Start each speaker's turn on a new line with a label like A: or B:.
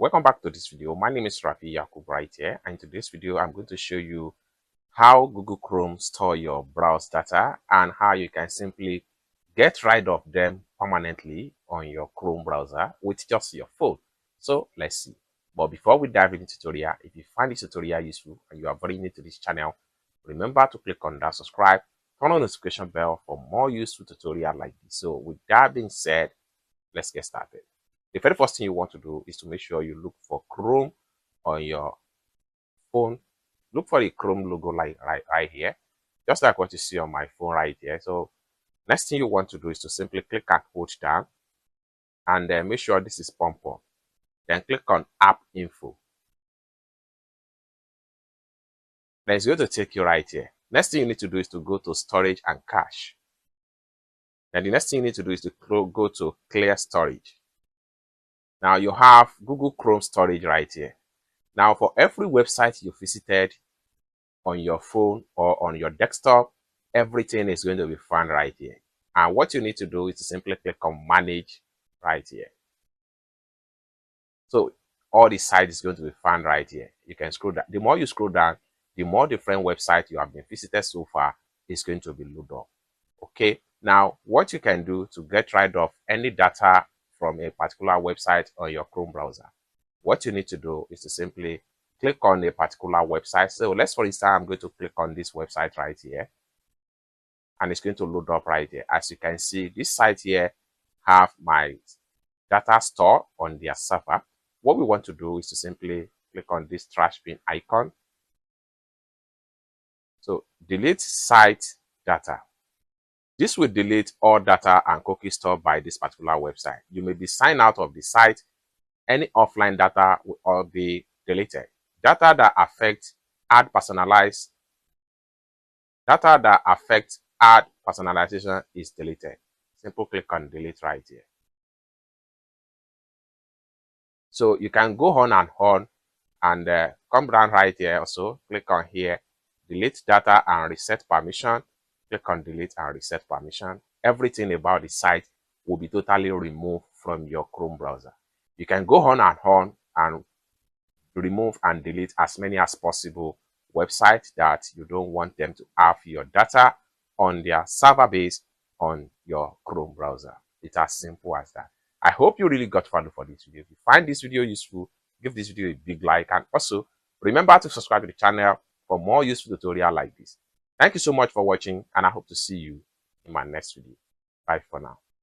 A: Welcome back to this video. My name is Rafi Yakub right here, and in today's video I'm going to show you how Google Chrome store your browse data and how you can simply get rid of them permanently on your Chrome browser with just your phone. So let's see. But before we dive into the tutorial, if you find this tutorial useful and you are very new to this channel, remember to click on that subscribe, turn on the notification bell for more useful tutorial like this. So with that being said, let's get started. The very first thing you want to do is to make sure you look for Chrome on your phone. Look for the Chrome logo right here, just like what you see on my phone right here. So next thing you want to do is to simply click and hold down, and then make sure this is pump up. Then click on App Info. Then it's going to take you right here. Next thing you need to do is to go to Storage and Cache. Then the next thing you need to do is to go to Clear Storage. Now you have Google Chrome storage right here. Now for every website you visited on your phone or on your desktop, everything is going to be found right here. And what you need to do is to simply click on Manage right here. So all the sites is going to be found right here. You can scroll down. The more you scroll down, the more different websites you have been visited so far is going to be loaded up. Okay. Now what you can do to get rid of any data from a particular website on your Chrome browser, what you need to do is to simply click on a particular website. So let's, for instance, I'm going to click on this website right here, and it's going to load up right here. As you can see, this site here have my data store on their server. What we want to do is to simply click on this trash bin icon. So delete site data. This will delete all data and cookies stored by this particular website. You may be signed out of the site. Any offline data will all be deleted. Data that affect ad personalization is deleted. Simple click on delete right here. So you can go on and come down right here also, click on here, delete data and reset permission. Click on delete and reset permission. Everything about the site will be totally removed from your Chrome browser. You can go on and remove and delete as many as possible websites that you don't want them to have your data on their server base on your Chrome browser. It's as simple as that. I hope you really got value for this video. If you find this video useful, give this video a big like, and also remember to subscribe to the channel for more useful tutorials like this. Thank you so much for watching, and I hope to see you in my next video. Bye for now.